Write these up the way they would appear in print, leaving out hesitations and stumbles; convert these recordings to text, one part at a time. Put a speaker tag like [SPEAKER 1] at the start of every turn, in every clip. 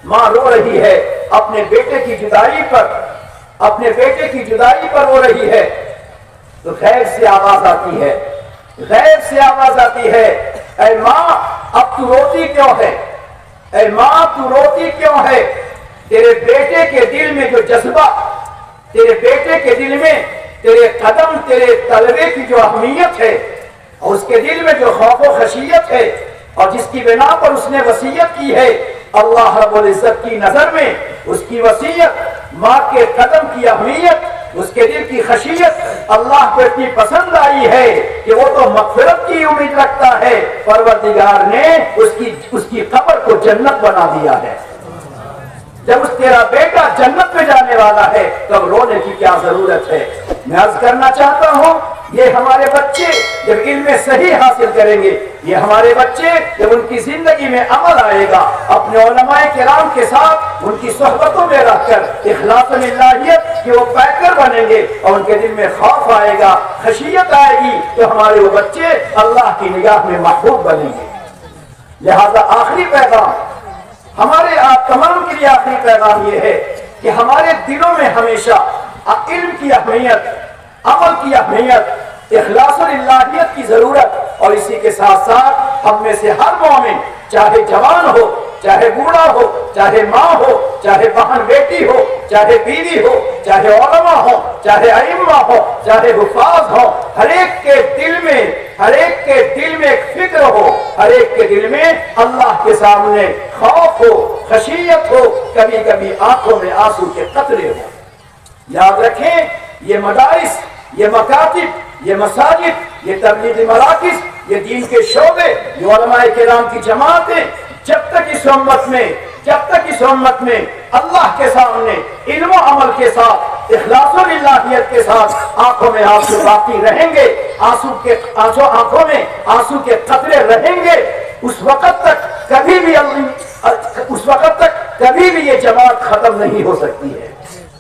[SPEAKER 1] ماں رو رہی ہے اپنے بیٹے کی جدائی پر، اپنے بیٹے کی جدائی پر رو رہی ہے، تو غیب سے آواز آتی ہے، غیب سے آواز آتی ہے، اے ماں اب تو روتی کیوں ہے؟ اے ماں تو روتی کیوں ہے؟ تیرے بیٹے کے دل میں جو جذبہ، تیرے بیٹے کے دل میں تیرے قدم، تیرے طلبے کی جو اہمیت ہے، اور اس کے دل میں جو خوف و خشیت ہے، اور جس کی بنا پر اس نے وصیت کی ہے، اللہ رب العزت کی نظر میں اس کی وصیت، ماں کے قدم کی اہمیت، اس کے دل کی خشیت اللہ کو اتنی پسند آئی ہے کہ وہ تو مغفرت کی امید رکھتا ہے، پروردگار نے اس کی قبر کو جنت بنا دیا ہے۔ جب اس تیرا بیٹا جنت میں جانے والا ہے تب رونے کی کیا ضرورت ہے؟ میں عرض کرنا چاہتا ہوں، یہ ہمارے بچے جب علم صحیح حاصل کریں گے، یہ ہمارے بچے جب ان کی زندگی میں عمل آئے گا، اپنے علماء کرام کے ساتھ ان کی صحبتوں میں رہ کر اخلاص الہیت کہ وہ پیکر بنیں گے، اور ان کے دل میں خوف آئے گا، خشیت آئے گی، تو ہمارے وہ بچے اللہ کی نگاہ میں محبوب بنیں گے۔ لہذا آخری پیغام ہمارے آپ تمام کے لیے، آخری پیغام یہ ہے کہ ہمارے دلوں میں ہمیشہ علم کی اہمیت، عمل کی اہمیت، اخلاص الہیت کی ضرورت، اور اسی کے ساتھ ساتھ ہم میں سے ہر مومن، چاہے جوان ہو، چاہے بوڑھا ہو، چاہے ماں ہو، چاہے بہن بیٹی ہو، چاہے بیوی ہو، چاہے علماء ہو، چاہے ائمہ ہو، چاہے حفاظ ہو، ہر ایک کے دل میں ایک فکر ہو، ہر ایک کے دل میں اللہ کے سامنے خوف ہو، خشیت ہو، کبھی کبھی آنکھوں میں آنسو کے قطرے ہو۔ یاد رکھیں، یہ مدارس، یہ مکاتب، یہ مساجد، یہ تبلیغی مراکز، یہ دین کے شعبے، یہ علماء کرام کی جماعتیں، جب تک اس امت میں اللہ کے سامنے علم و عمل کے ساتھ، اخلاص و الہیت کے ساتھ آنکھوں میں آنسو باقی رہیں گے، آنکھوں میں آنسو کے قطرے رہیں گے، اس وقت تک کبھی بھی یہ جماعت ختم نہیں ہو سکتی ہے۔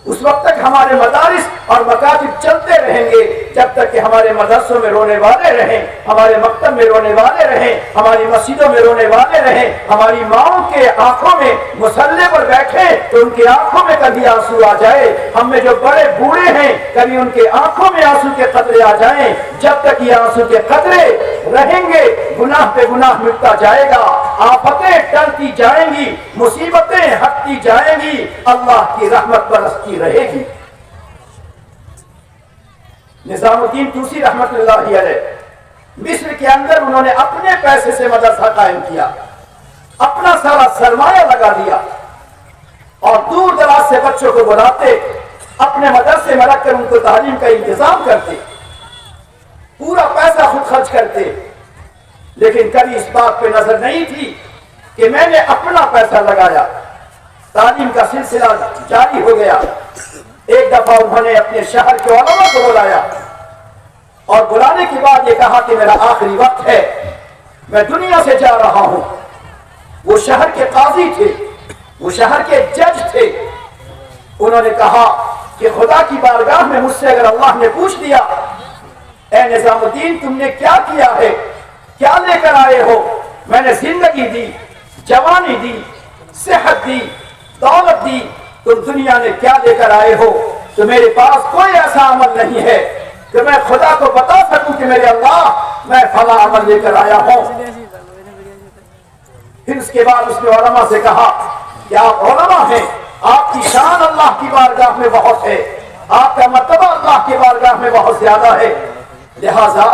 [SPEAKER 1] اس وقت تک ہمارے مدارس اور مکاتب چلتے رہیں گے جب تک کہ ہمارے مدرسوں میں رونے والے رہیں، ہمارے مکتب میں رونے والے رہیں، ہماری مسجدوں میں رونے والے رہیں، ہماری ماؤں کے آنکھوں میں مصلے پر بیٹھے تو ان کی آنکھوں میں کبھی آنسو آ جائے، ہم میں جو بڑے بوڑھے ہیں کبھی ان کے آنکھوں میں آنسو کے قطرے آ جائیں، جب تک یہ آنسو کے قطرے رہیں گے گناہ پہ گناہ مٹتا جائے گا، آفتیں ٹلتی جائیں گی، مصیبتیں ہٹتی جائیں گی، اللہ کی رحمت برستی رہے گی۔ نظام الدین طوسی رحمت اللہ علیہ مصر کے اندر انہوں نے اپنے پیسے سے مدرسہ قائم کیا، اپنا سارا سرمایہ لگا دیا، اور دور دراز سے بچوں کو بلاتے، اپنے مدرسے میں رکھ کر ان کو تعلیم کا انتظام کرتے، پورا پیسہ خود خرچ کرتے، لیکن کبھی اس بات پہ نظر نہیں تھی کہ میں نے اپنا پیسہ لگایا۔ تعلیم کا سلسلہ جاری ہو گیا۔ ایک دفعہ انہوں نے اپنے شہر کے علماء کو بلایا، اور بلانے کے بعد یہ کہا کہ میرا آخری وقت ہے، میں دنیا سے جا رہا ہوں۔ وہ شہر کے قاضی تھے، وہ شہر کے جج تھے۔ انہوں نے کہا کہ خدا کی بارگاہ میں مجھ سے اگر اللہ نے پوچھ لیا، اے نظام الدین تم نے کیا کیا ہے، کیا لے کر آئے ہو؟ میں نے زندگی دی، جوانی دی، صحت دی، دولت دی، تم دنیا میں کیا لے کر آئے ہو؟ تو میرے پاس کوئی ایسا عمل نہیں ہے کہ میں خدا کو بتا سکوں کہ میرے اللہ میں فلاں عمل لے کر آیا ہوں۔ پھر اس کے بعد اس نے علماء سے کہا کہ آپ علماء ہیں، آپ کی شان اللہ کی بارگاہ میں بہت ہے، آپ کا مرتبہ اللہ کی بارگاہ میں بہت زیادہ ہے، لہذا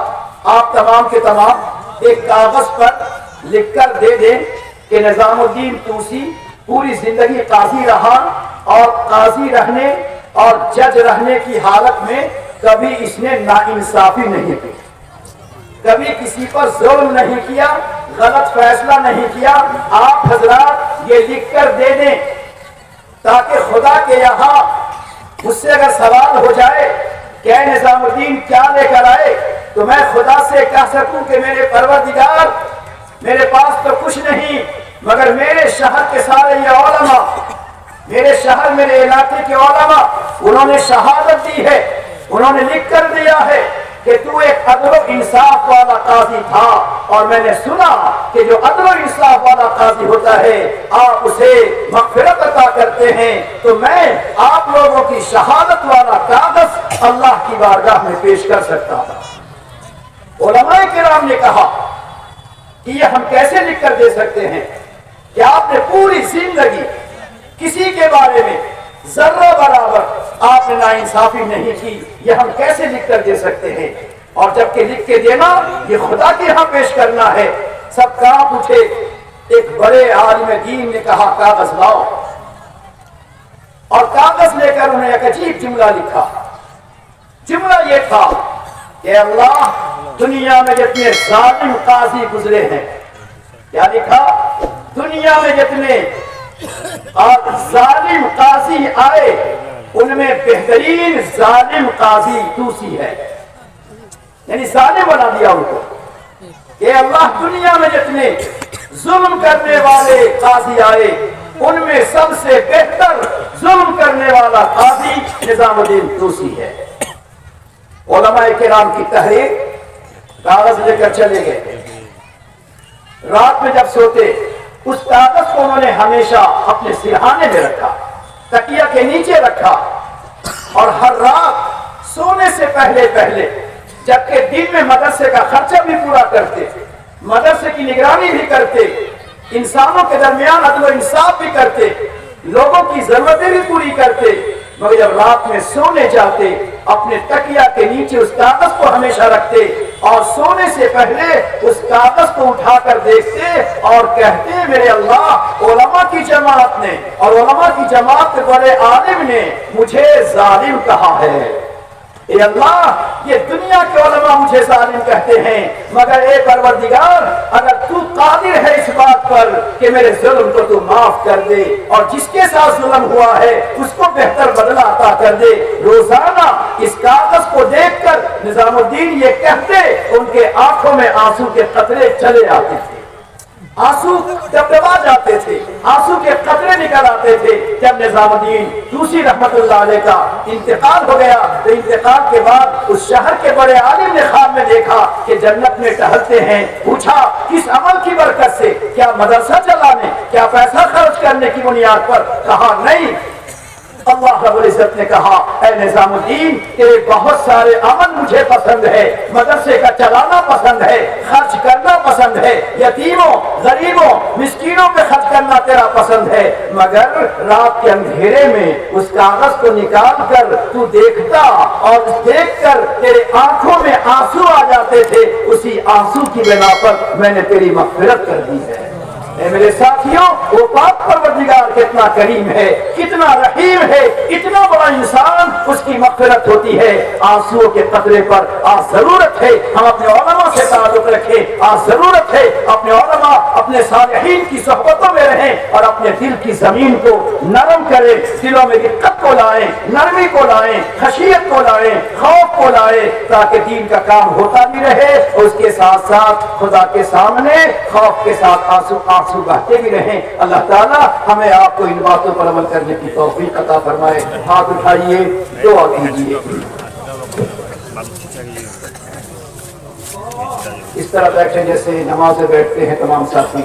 [SPEAKER 1] آپ تمام کے تمام ایک کاغذ پر لکھ کر دے دیں کہ نظام الدین طوسی پوری زندگی قاضی رہا، اور قاضی رہنے اور جج رہنے کی حالت میں کبھی اس نے ناانصافی نہیں کی، کبھی کسی پر ظلم نہیں کیا، غلط فیصلہ نہیں کیا۔ آپ حضرات یہ لکھ کر دے دیں تاکہ خدا کے یہاں مجھ سے اگر سوال ہو جائے کہ اے نظام الدین کیا لے کر آئے، تو میں خدا سے کہہ سکوں کہ میرے پروردگار میرے پاس تو کچھ نہیں، مگر میرے شہر کے سارے یہ علماء، میرے شہر میرے علاقے کے علماء، انہوں نے شہادت دی ہے، انہوں نے لکھ کر دیا ہے کہ تو ایک عدل و انصاف والا قاضی تھا، اور میں نے سنا کہ جو عدل و انصاف والا قاضی ہوتا ہے آپ اسے مغفرت عطا کرتے ہیں تو میں آپ لوگوں کی شہادت والا کاغذ اللہ کی بارگاہ میں پیش کر سکتا تھا۔ علماء کرام نے کہا کہ یہ ہم کیسے لکھ کر دے سکتے ہیں کہ آپ نے پوری زندگی کسی کے بارے میں ذرہ برابر آپ نے ناانصافی نہیں کی، یہ ہم کیسے لکھ کر دے سکتے ہیں؟ اور جبکہ لکھ کے دینا یہ خدا کے یہاں پیش کرنا ہے۔ سب کام اٹھے، ایک بڑے عالم دین نے کہا کاغذ لاؤ، اور کاغذ لے کر انہیں ایک عجیب جملہ لکھا۔ جملہ یہ تھا کہ اللہ دنیا میں جتنے ظالم قاضی گزرے ہیں، کیا لکھا؟ دنیا میں جتنے ظالم قاضی آئے ان میں بہترین ظالم قاضی توسی ہے، یعنی ظالم بنا دیا ان کو کہ اللہ دنیا میں جتنے ظلم کرنے والے قاضی آئے ان میں سب سے بہتر ظلم کرنے والا قاضی نظام الدین توسی ہے۔ علماء کرام کی تحریر کاغذ لے کر چلے گئے، رات میں جب سوتے اس کاغذ کو انہوں نے ہمیشہ اپنے سرہانے میں رکھا، تکیہ کے نیچے رکھا، اور ہر رات سونے سے پہلے جبکہ دن میں مدرسے کا خرچہ بھی پورا کرتے، مدرسے کی نگرانی بھی کرتے، انسانوں کے درمیان عدل و انصاف بھی کرتے، لوگوں کی ضرورتیں بھی پوری کرتے، مگر جب رات میں سونے جاتے اپنے تکیہ کے نیچے اس کاغذ کو ہمیشہ رکھتے اور سونے سے پہلے اس کاغذ کو اٹھا کر دیکھتے اور کہتے میرے اللہ علماء کی جماعت نے اور علماء کی جماعت کے بڑے عالم نے مجھے ظالم کہا ہے۔ اے اللہ یہ دنیا کے علماء مجھے ظالم کہتے ہیں، مگر اے پروردگار اگر تو قادر ہے اس بات پر کہ میرے ظلم کو تو معاف کر دے اور جس کے ساتھ ظلم ہوا ہے اس کو بہتر بدلہ عطا کر دے۔ روزانہ اس کاغذ کو دیکھ کر نظام الدین یہ کہتے، ان کے آنکھوں میں آنسو کے قطرے چلے آتے تھے، آنسو ڈبڈبا جاتے تھے، آنسو کے قطرے نکل آتے تھے۔ جب نظام الدین توسی رحمت اللہ علیہ کا انتقال ہو گیا تو انتقال کے بعد اس شہر کے بڑے عالم نے خواب میں دیکھا کہ جنت میں ٹہلتے ہیں، پوچھا کس عمل کی برکت سے؟ کیا مدرسہ چلانے، کیا پیسہ خرچ کرنے کی بنیاد پر؟ کہا نہیں، اللہ رب العزت نے کہا اے نظام الدین تیرے بہت سارے عمل مجھے پسند ہے، مدرسے کا چلانا پسند ہے، خرچ کرنا پسند ہے، یتیموں غریبوں مسکینوں پہ خرچ کرنا تیرا پسند ہے، مگر رات کے اندھیرے میں اس کاغذ کو نکال کر تو دیکھتا اور دیکھ کر تیرے آنکھوں میں آنسو آ جاتے تھے، اسی آنسو کی بنا پر میں نے تیری مغفرت کر دی ہے۔ اے میرے ساتھیوں وہ پاک پروردگار کتنا کریم ہے، کتنا رحیم ہے، اتنا بڑا انسان اس کی مغفرت ہوتی ہے۔ آنسوؤں کے قطرے پر آج ضرورت ہے ہم اپنے علماء سے تعلق رکھیں، آج ضرورت ہے اپنے علماء اپنے صالحین کی صحبتوں میں رہیں اور اپنے دل کی زمین کو نرم کریں، دلوں میں رقت کو لائیں، نرمی کو لائیں، خشیت کو لائیں، خوف کو لائیں، تاکہ دین کا کام ہوتا بھی رہے اور اس کے ساتھ ساتھ خدا کے سامنے خوف کے ساتھ آنسو بہتے بھی رہیں۔ اللہ تعالیٰ ہمیں آپ کو ان باتوں پر عمل کرنے کی توفیق عطا فرمائے۔ ہاتھ اٹھائیے، دعا کیجیے۔ اس طرح بیٹھے جیسے نماز میں بیٹھتے ہیں تمام ساتھی۔